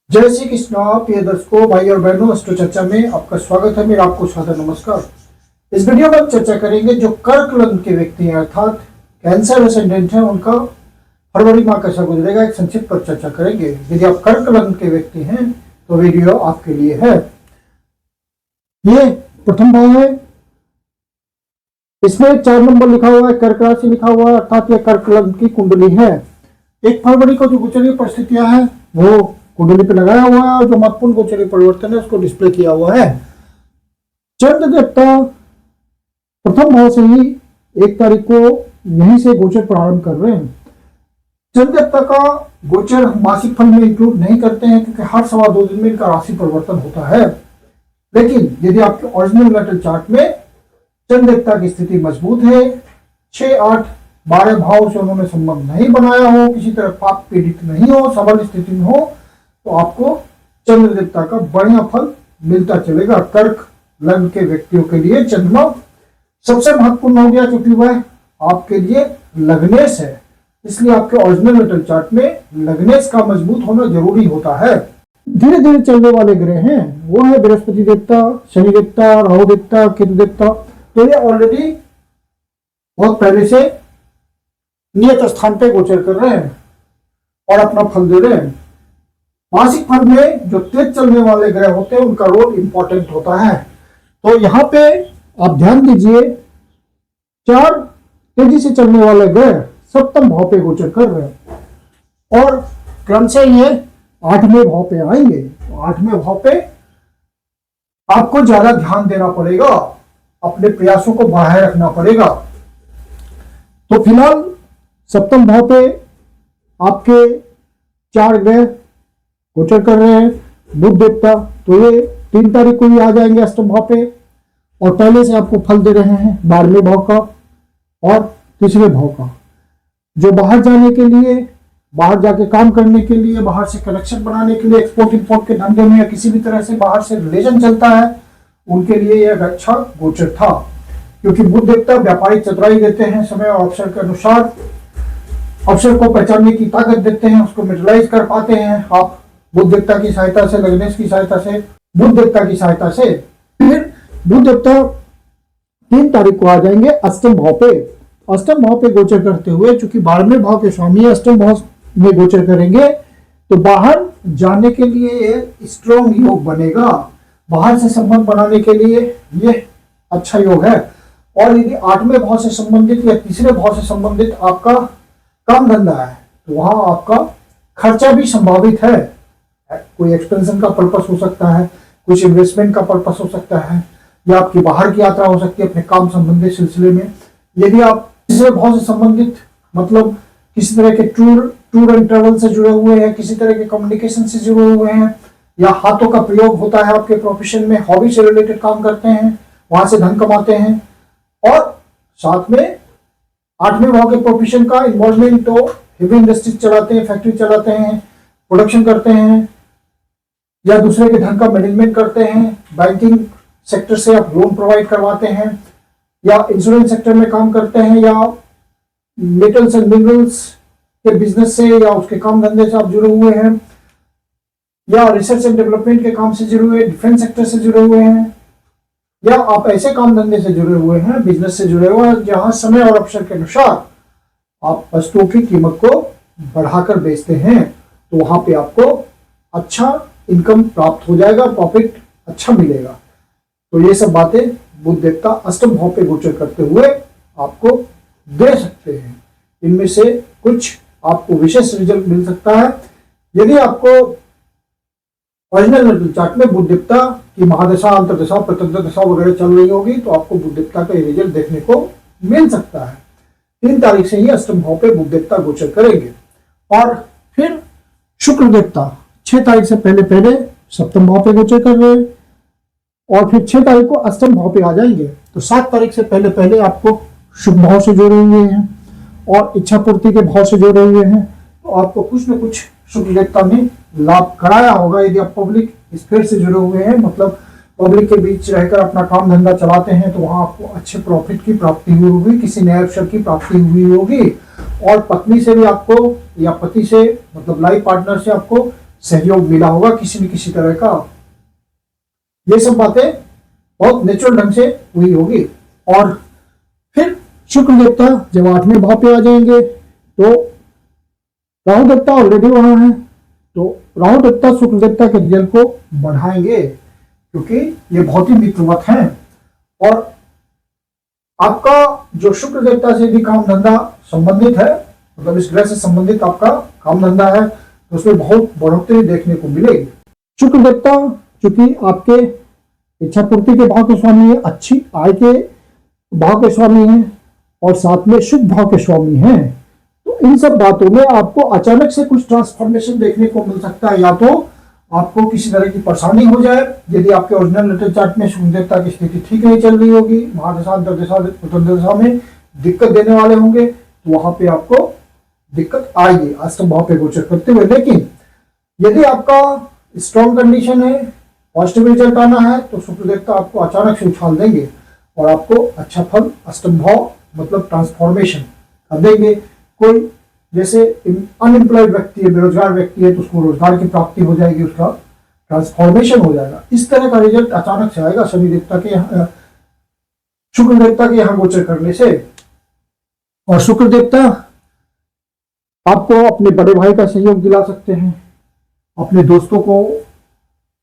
जय श्री कृष्ण। प्रिय दर्शकों, भाई और बहनों, अष्टो चर्चा में आपका स्वागत है। मेरा आपको सादर नमस्कार। इस वीडियो में हम चर्चा करेंगे जो कर्क लग्न के व्यक्ति हैं अर्थात कैंसर एसेंडेंट हैं, उनका फरवरी माह कैसा गुजरेगा एक संक्षिप्त पर चर्चा करेंगे। यदि आप कर्क लग्न के व्यक्ति हैं तो वीडियो आपके लिए है। ये प्रथम भाव है, इसमें 4 नंबर लिखा हुआ है, कर्क राशि लिखा हुआ है, अर्थात यह कर्क लग्न की कुंडली है। 1 फरवरी को जो गोचरीय परिस्थितियां हैं वो कुंडली पे लगाया हुआ है और जो महत्वपूर्ण गोचरीय परिवर्तन है उसको डिस्प्ले किया हुआ है। चंद्र देवता प्रथम भाव से ही 1 तारीख को यहीं से गोचर प्रारंभ कर रहे हैं। चंद्र देवता का गोचर मासिक फल में इंक्लूड नहीं करते हैं क्योंकि हर 2.25 दिन में इनका राशि परिवर्तन होता है। लेकिन यदि आपके ओरिजिनल नेटल चार्ट में चंद्र देवता की स्थिति मजबूत है, 6, 8, 12 भाव से उन्होंने संबंध नहीं बनाया हो, किसी तरह पाप पीड़ित नहीं हो, सबल स्थिति में हो, तो आपको चंद्र देवता का बढ़िया फल मिलता चलेगा। कर्क लग्न के व्यक्तियों के लिए चंद्रमा सबसे महत्वपूर्ण हो गया क्योंकि वह आपके लिए लग्नेश है, इसलिए आपके ओरिजिनल नेटल चार्ट में लग्नेश का मजबूत होना जरूरी होता है। धीरे धीरे चलने वाले ग्रह हैं वो है बृहस्पति देवता, शनि देवता, राहु देवता, केतु देवता। तो ये ऑलरेडी बहुत पहले से नियत स्थान पे गोचर कर रहे हैं और अपना फल दे रहे हैं। मासिक फल में जो तेज चलने वाले ग्रह होते हैं उनका रोल इंपॉर्टेंट होता है। तो यहाँ पे आप ध्यान दीजिए, 4 तेजी से चलने वाले ग्रह सप्तम भाव पे गोचर कर रहे हैं और क्रम से ये 8वें भाव पे आएंगे। 8वें भाव पे आपको ज्यादा ध्यान देना पड़ेगा, अपने प्रयासों को बढ़ाए रखना पड़ेगा। तो फिलहाल सप्तम भाव पे आपके 4 ग्रह गोचर कर रहे हैं। बुध देवता तो ये 3 तारीख को ही आ जाएंगे अष्टम भाव पे और पहले से आपको फल दे रहे हैं 12वें भाव का और तीसरे भाव का। जो बाहर जाने के लिए, बाहर जाके काम करने के लिए, बाहर से कनेक्शन बनाने के लिए, एक्सपोर्ट इंपोर्ट के धंधे में या किसी भी तरह से बाहर से रिलेशन चलता है, उनके लिए यह अच्छा गोचर था क्योंकि बुध देवता व्यापारिक चतुराई देते हैं, समय और अवसर के अनुसार अवसर को पहचानने की ताकत देते हैं, उसको यूटिलाइज कर पाते हैं आप बुध देवता की सहायता से, लग्नेश की सहायता से, बुध देवता की सहायता से। फिर बुध देवता 3 तारीख को आ जाएंगे अष्टम भाव पे। अष्टम भाव पे गोचर करते हुए चूंकि 12वें भाव के स्वामी अष्टम भाव में गोचर करेंगे तो बाहर जाने के लिए ये स्ट्रॉन्ग योग बनेगा। बाहर से संबंध बनाने के लिए ये अच्छा योग है। और यदि 8वें भाव से संबंधित या तीसरे भाव से संबंधित आपका काम धंधा है तो वहां आपका खर्चा भी संभावित है। कोई एक्सपेंशन का पर्पस हो सकता है, कुछ इन्वेस्टमेंट का पर्पस हो सकता है, या आपकी बाहर की यात्रा हो सकती है अपने काम संबंधित सिलसिले में। यदि आप तीसरे भाव से संबंधित मतलब किसी तरह के टूर एंड ट्रेवल से जुड़े हुए हैं, किसी तरह के कम्युनिकेशन से जुड़े हुए हैं, या हाथों का प्रयोग होता है आपके प्रोफेशन में, हॉबी से रिलेटेड काम करते हैं, वहां से धन कमाते हैं, और साथ में 8वें भाव के प्रोफेशन का इन्वॉल्वमेंट तो हेवी इंडस्ट्रीज चलाते हैं, फैक्ट्री चलाते हैं, प्रोडक्शन करते हैं, या दूसरे के धन का मैनेजमेंट करते हैं, बैंकिंग सेक्टर से आप लोन प्रोवाइड करवाते हैं, या इंश्योरेंस सेक्टर में काम करते हैं, या मेटल्स एंड मिनरल्स के बिजनेस से या उसके काम धंधे से आप जुड़े हुए हैं, या रिसर्च एंड डेवलपमेंट के काम से जुड़े हुए, डिफेंस सेक्टर से जुड़े हुए हैं, या आप ऐसे काम धंधे से जुड़े हुए हैं, बिजनेस से जुड़े हुए हैं जहां समय और अवसर के अनुसार आप वस्तुओं की कीमत को बढ़ाकर बेचते हैं, तो वहां पे आपको अच्छा इनकम प्राप्त हो जाएगा, प्रॉफिट अच्छा मिलेगा। तो ये सब बातें बुध देवता अष्टम भाव पे गोचर करते हुए आपको दे सकते हैं। इनमें से कुछ आपको विशेष रिजल्ट मिल सकता है। यदि आपको ओरिजिनल नेटल चार्ट में बुध देवता की महादशा, अंतर्दशा, प्रत्यंतर दशा वगैरह चल रही होगी तो आपको बुध देवता का ये रिजल्ट देखने को मिल सकता है। 3 तारीख से ही अष्टम भाव पे बुध देवता गोचर करेंगे और फिर शुक्र देवता 6 तारीख से पहले सप्तम भाव पे गोचर कर रहे हैं और फिर 6 तारीख को अष्टम भाव पे आ जाएंगे। तो 7 तारीख से पहले आपको शुभ भाव से जोड़े हुए हैं और इच्छा पूर्ति के भाव से जोड़े हुए हैं, तो आपको कुछ न कुछ शुक्र देवता ने लाभ कराया होगा। यदि आप पब्लिक स्फीयर से जुड़े हुए हैं, मतलब पब्लिक के बीच रहकर अपना काम धंधा चलाते हैं, तो वहां आपको अच्छे प्रॉफिट की प्राप्ति हुई होगी, किसी नए अवसर की प्राप्ति हुई होगी और पत्नी से भी आपको या पति से मतलब लाइफ पार्टनर से आपको सहयोग मिला होगा किसी न किसी तरह का। ये सब बातें बहुत नेचुरल ढंग से हुई होगी। और फिर शुक्र देवता जब 8वें भाव पे आ जाएंगे तो राहु देवता ऑलरेडी वहां है, तो राहु देवता शुक्र देवता के रिजल्ट को बढ़ाएंगे क्योंकि ये बहुत ही मित्रवत हैं। और आपका जो शुक्र देवता से भी काम धंधा संबंधित है, मतलब इस ग्रह से संबंधित आपका काम धंधा है, तो उसमें बहुत बढ़ोतरी देखने को मिलेगी। शुक्र देवता चूंकि आपके इच्छा पूर्ति के भाव के स्वामी है, अच्छी आय के भाव के स्वामी हैं और साथ में शुभ भाव के स्वामी हैं, तो इन सब बातों में आपको अचानक से कुछ ट्रांसफॉर्मेशन देखने को मिल सकता है। या तो आपको किसी तरह की परेशानी हो जाए, यदि आपके ओरिजिनल नेटल चार्ट में शुक्र देवता की स्थिति ठीक नहीं चल रही होगी, महादशा अंतर्दशा उत्तर दशा में दिक्कत देने वाले होंगे, तो वहां पे आपको दिक्कत आएगी अष्टम भाव पे गोचर करते हुए। लेकिन यदि आपका स्ट्रॉन्ग कंडीशन है, पॉजिटिव रिजल्ट आना है, तो शुक्र देवता आपको अचानक से उछाल देंगे और आपको अच्छा फल अष्टम भाव मतलब ट्रांसफॉर्मेशन कर देंगे। कोई जैसे अनएम्प्लॉयड व्यक्ति है, बेरोजगार व्यक्ति है, तो उसको रोजगार की प्राप्ति हो जाएगी, उसका ट्रांसफॉर्मेशन हो जाएगा। इस तरह का रिजल्ट अचानक से आएगा शनि देवता के यहाँ, शुक्र देवता के यहाँ गोचर करने से। और शुक्र देवता आपको अपने बड़े भाई का सहयोग दिला सकते हैं, अपने दोस्तों को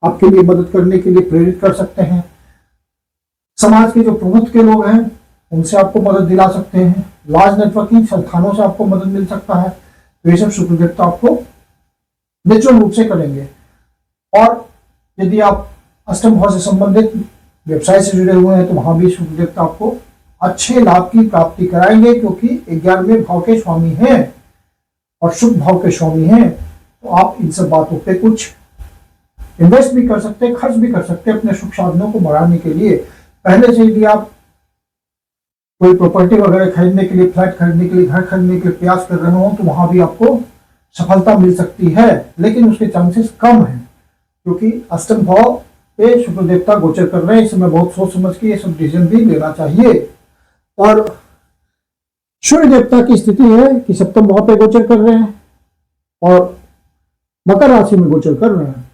आपके लिए मदद करने के लिए प्रेरित कर सकते हैं, समाज के जो प्रमुख के लोग हैं उनसे आपको मदद दिला सकते हैं, लार्ज नेटवर्किंग संस्थानों से आपको मदद मिल सकता है। तो ये सब शुक्र देवता आपको नेचुरल रूप से करेंगे। और यदि आप अष्टम भाव से संबंधित व्यवसाय से जुड़े हुए हैं तो वहां भी शुक्र देवता आपको अच्छे लाभ की प्राप्ति कराएंगे, क्योंकि 11वें भाव के स्वामी हैं और शुभ भाव के स्वामी हैं। तो आप इन सब बातों पे कुछ इन्वेस्ट भी कर सकते हैं, खर्च भी कर सकते हैं अपने सुख साधनों को बढ़ाने के लिए। पहले से यदि आप कोई प्रॉपर्टी वगैरह खरीदने के लिए, फ्लैट खरीदने के लिए, घर खरीदने के लिए प्रयास कर रहे हो, तो वहां भी आपको सफलता मिल सकती है, लेकिन उसके चांसेस कम हैं क्योंकि अष्टम भाव पे शुक्र देवता गोचर कर रहे हैं। इसमें बहुत सोच समझ के ये सब डिसीजन भी लेना चाहिए। और सूर्य देवता की स्थिति है कि सप्तम भाव पे गोचर कर रहे हैं और मकर राशि में गोचर कर रहे हैं,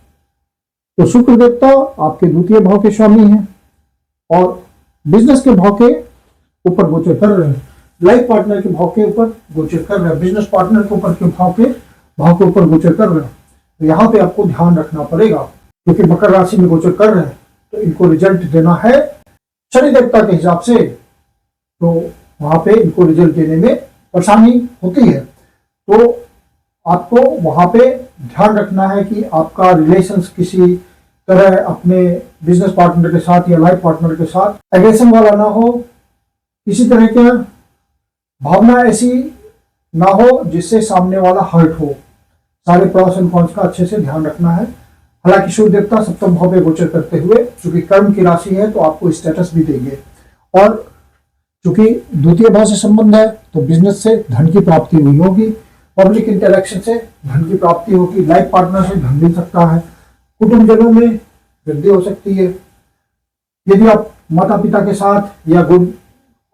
तो शुक्र देवता आपके द्वितीय भाव के स्वामी हैं और बिजनेस के भाव के ऊपर गोचर कर रहे हैं, लाइफ पार्टनर के भाव के ऊपर गोचर कर रहे हैं, बिजनेस पार्टनर के ऊपर के भाव के ऊपर गोचर कर रहे हैं। तो यहाँ पे आपको ध्यान रखना पड़ेगा क्योंकि मकर राशि में गोचर कर रहे हैं, तो इनको रिजल्ट देना है शनि देवता के हिसाब से, तो वहां पे इनको रिजल्ट देने में परेशानी होती है। तो आपको वहां पे ध्यान रखना है कि आपका रिलेशंस किसी तरह अपने बिजनेस पार्टनर के साथ या लाइफ पार्टनर के साथ एग्रेशन वाला ना हो, किसी तरह की भावना ऐसी ना हो जिससे सामने वाला हर्ट हो। सारे प्रॉस एंड कॉन्स का अच्छे से ध्यान रखना है। हालांकि सूर्य देवता सप्तम भाव में गोचर करते हुए चूंकि कर्म की राशि है तो आपको स्टेटस भी देंगे, और चूंकि द्वितीय भाव से संबंध है तो बिजनेस से धन की प्राप्ति हुई होगी, पब्लिक इंटरेक्शन से धन की प्राप्ति होगी, लाइफ पार्टनर से धन मिल सकता है, कुटुंबजनों में वृद्धि हो सकती है। यदि आप माता पिता के साथ या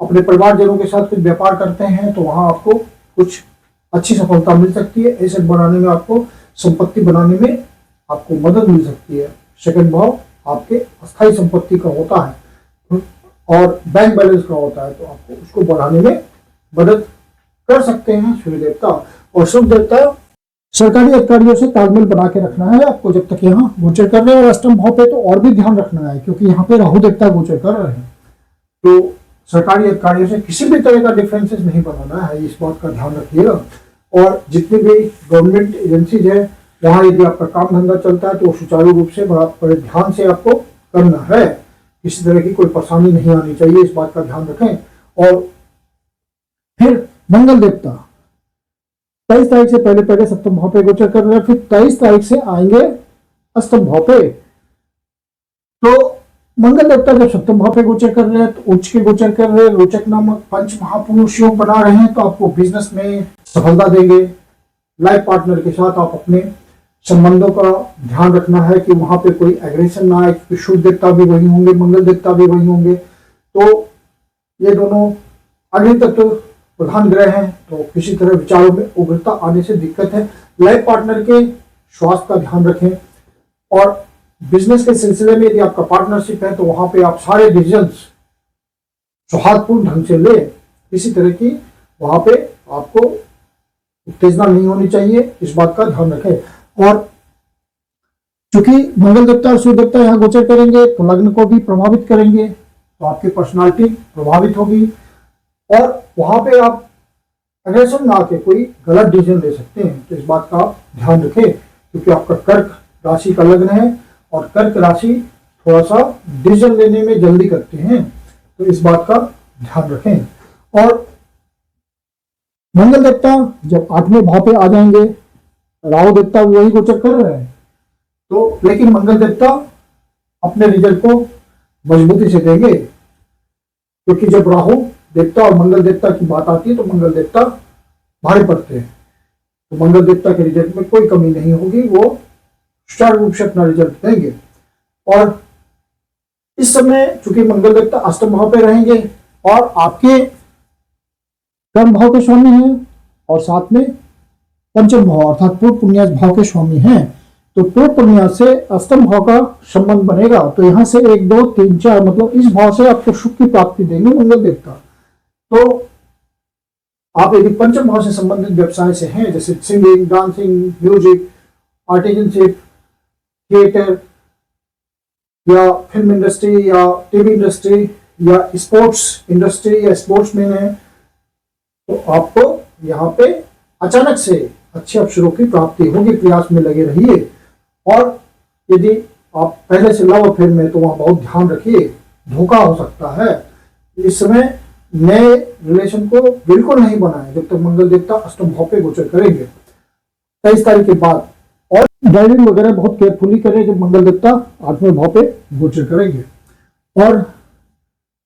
अपने परिवारजनों के साथ कुछ व्यापार करते हैं तो वहां आपको कुछ अच्छी सफलता मिल सकती है। एसेट बनाने में, आपको संपत्ति बनाने में आपको मदद मिल सकती है। सेकंड भाव आपके अस्थायी संपत्ति का होता है और बैंक बैलेंस का होता है, तो आपको उसको बढ़ाने में मदद कर सकते हैं सूर्य देवता। और शुभ देवता सरकारी अधिकारियों से तालमेल बना के रखना है आपको जब तक यहाँ गोचर कर रहे हैं। और अष्टम भाव पे तो और भी ध्यान रखना है क्योंकि यहाँ पे राहु देवता गोचर कर रहे हैं, तो सरकारी अधिकारियों से किसी भी तरह का डिफरेंसेस नहीं बनाना है, इस बात का ध्यान रखिएगा। और जितनी भी गवर्नमेंट एजेंसीज है वहाँ यदि आपका काम धंधा चलता है तो सुचारू रूप से बड़े ध्यान से आपको करना है, किसी तरह की कोई परेशानी नहीं आनी चाहिए, इस बात का ध्यान रखें। और फिर मंगल देवता 23 तारीख से पहले सप्तम भाव पे गोचर कर रहे हैं, फिर 23 तारीख से आएंगे अष्टम भाव पे। तो मंगल देवता जब सप्तम भाव पे गोचर कर रहे हैं तो उच्च के गोचर कर रहे हैं, रोचक नामक पंच महापुरुष योग बना रहे हैं, तो आपको बिजनेस में सफलता देंगे। लाइफ पार्टनर के साथ आप अपने संबंधों का ध्यान रखना है कि वहां पे कोई एग्रेशन ना आए, क्योंकि शुभ देवता भी वही होंगे, मंगल देवता भी वही होंगे, तो ये दोनों अग्नि तत्व प्रधान ग्रह हैं, तो किसी तरह विचारों में उग्रता आने से दिक्कत है। लाइफ पार्टनर के स्वास्थ्य का ध्यान रखें। और बिजनेस के सिलसिले में यदि आपका पार्टनरशिप है तो वहां पे आप सारे डिसीजंस सौहार्दपूर्ण ढंग से ले, किसी तरह की वहां पे आपको उत्तेजना नहीं होनी चाहिए, इस बात का ध्यान रखें। और चूंकि मंगल देवता और सूर्य देवता यहाँ गोचर करेंगे तो लग्न को भी प्रभावित करेंगे, तो आपकी पर्सनालिटी प्रभावित होगी और वहां पे आप अग्रेशन ना के कोई गलत डिसीजन ले सकते हैं। तो इस बात का आप ध्यान रखें, क्योंकि आपका कर्क राशि का लग्न है और कर्क राशि थोड़ा सा डिसीजन लेने में जल्दी करते हैं, तो इस बात का ध्यान रखें। और मंगल देवता जब 8वें भाव पे आ जाएंगे, राहु देवता वही गोचर कर रहे हैं, तो लेकिन मंगल देवता अपने रिजल्ट को मजबूती से देंगे, क्योंकि जब राहु देवता और मंगल देवता की बात आती है तो मंगल देवता भारी पड़ते हैं, तो मंगल देवता के रिजल्ट में कोई कमी नहीं होगी, वो सुचारू रूप से अपना रिजल्ट देंगे। और इस समय चूंकि मंगल देवता अष्टम भाव पे रहेंगे और आपके कर्म भाव के स्वामी हैं और साथ में पंचम भाव अर्थात पूर्व पुण्यास भाव के स्वामी हैं, तो पूर्व पुण्यास से अष्टम भाव का संबंध बनेगा, तो यहां से 1 2 3 4 मतलब इस भाव से आपको सुख की प्राप्ति देंगे मंगल देवता। तो आप यदि पंचम भाव से संबंधित व्यवसाय से हैं, जैसे सिंगिंग, डांसिंग, म्यूजिक, आर्टिजनशिप, थिएटर या फिल्म इंडस्ट्री या टीवी इंडस्ट्री या स्पोर्ट्स इंडस्ट्री या स्पोर्ट्समैन है, तो आपको यहाँ पे अचानक से अच्छे अवसरों की प्राप्ति होगी, प्रयास में लगे रहिए। और यदि आप पहले से लव अफेयर में तो वहां बहुत ध्यान रखिए, धोखा हो सकता है। इस समय नए रिलेशन को बिल्कुल नहीं बनाएं जब तक मंगल देवता अष्टम भाव पे गोचर करेंगे 23 तारीख के बाद। और ड्राइविंग वगैरह बहुत केयरफुली करें जब मंगल देवता 8वें भाव पे गोचर करेंगे। और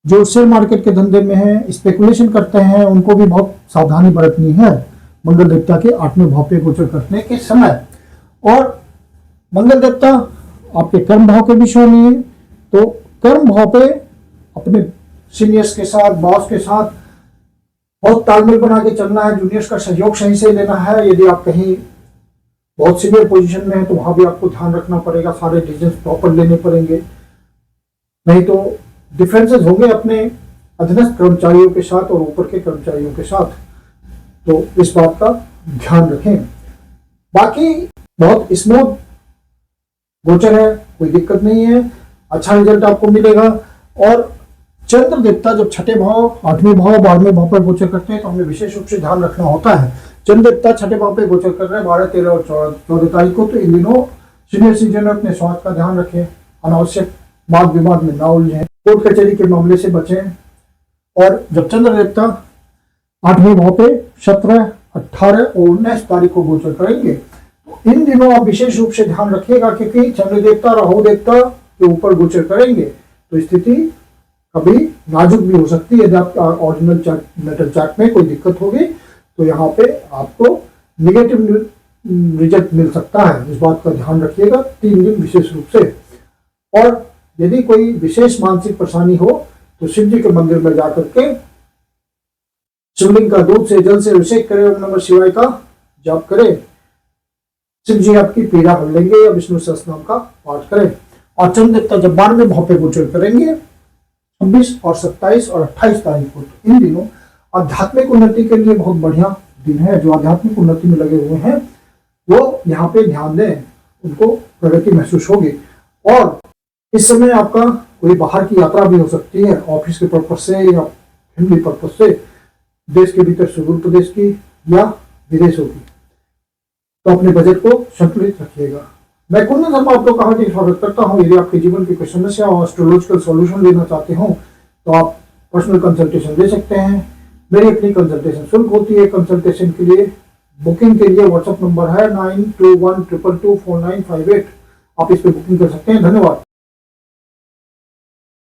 जो शेयर मार्केट के धंधे में है, स्पेकुलेशन करते हैं, उनको भी बहुत सावधानी बरतनी है मंगल देवता के 8वें भाव पे गोचर करने के समय। और मंगल देवता आपके कर्म भाव के भी स्वामी है, तो कर्म भाव पे अपने सीनियर्स के साथ, बॉस के साथ बहुत तालमेल बना के चलना है, जूनियर्स का सहयोग सही से लेना है। यदि आप कहीं बहुत सीनियर पोजीशन में है तो वहां भी आपको ध्यान रखना पड़ेगा, सारे डिसीजन प्रॉपर लेने पड़ेंगे, नहीं तो डिफरेंसेस होंगे अपने अधीनस्थ कर्मचारियों के साथ और ऊपर के कर्मचारियों के साथ, तो इस बात का ध्यान रखें। बाकी बहुत स्मूथ गोचर है, कोई दिक्कत नहीं है, अच्छा रिजल्ट आपको मिलेगा। और चंद्र देवता जब 6ठे भाव, 8वें भाव, 12वें भाव पर गोचर करते हैं तो हमें विशेष रूप से ध्यान रखना होता है। चंद्र देवता 6ठे भाव पे गोचर कर रहे हैं 12, 13 और 14 तारीख को, तो इन दिनों सीनियर सिटीजन अपने स्वास्थ्य का ध्यान रखें, अनावश्यक वाद विवाद में ना उलझें, कोर्ट कचहरी के मामले से बचें। और जब चंद्र देवता 8वें भाव पे 17, 18 और 19 तारीख को गोचर करेंगे तो इन दिनों आप विशेष रूप से ध्यान रखिएगा, क्योंकि चंद्र देवता राहु देवता के ऊपर गोचर करेंगे तो स्थिति कभी नाजुक भी हो सकती है। यदि आपका ऑरिजिनल चार्ट मेटल चार्ट में कोई दिक्कत होगी तो यहाँ पे आपको निगेटिव रिजल्ट मिल सकता है, इस बात का ध्यान रखिएगा 3 दिन विशेष रूप से। और यदि कोई विशेष मानसिक परेशानी हो तो शिव जी के मंदिर में जाकर के शिवलिंग का दूध से जल से अभिषेक करें, ओम नमः शिवाय का जाप करें, शिव जी आपकी पीड़ा हर लेंगे, या विष्णु सहस्त्रनाम का पाठ करें। और चंद्र देवता जब 12वें भाव पे गोचर करेंगे 26 और 27 और 28 तारीख को, तो इन दिनों आध्यात्मिक उन्नति के लिए बहुत बढ़िया दिन है। जो आध्यात्मिक उन्नति में लगे हुए हैं वो यहाँ पे ध्यान दें, उनको प्रगति महसूस होगी। और इस समय आपका कोई बाहर की यात्रा भी हो सकती है, ऑफिस के पर्पज से या फैमिली पर्पज से, देश के भीतर सुदूर प्रदेश की या विदेशों की, तो अपने बजट को संतुलित रखिएगा। मैं कुंदन शर्मा आपको कहा कि स्वागत करता हूँ। यदि आपके जीवन की कोई समस्या और एस्ट्रोलॉजिकल सॉल्यूशन लेना चाहते हो तो आप पर्सनल कंसल्टेशन ले सकते हैं। मेरी अपनी कंसल्टेशन शुल्क होती है। कंसल्टेशन के लिए, बुकिंग के लिए व्हाट्सएप नंबर है 9212224958, आप इस पर बुकिंग कर सकते हैं। धन्यवाद।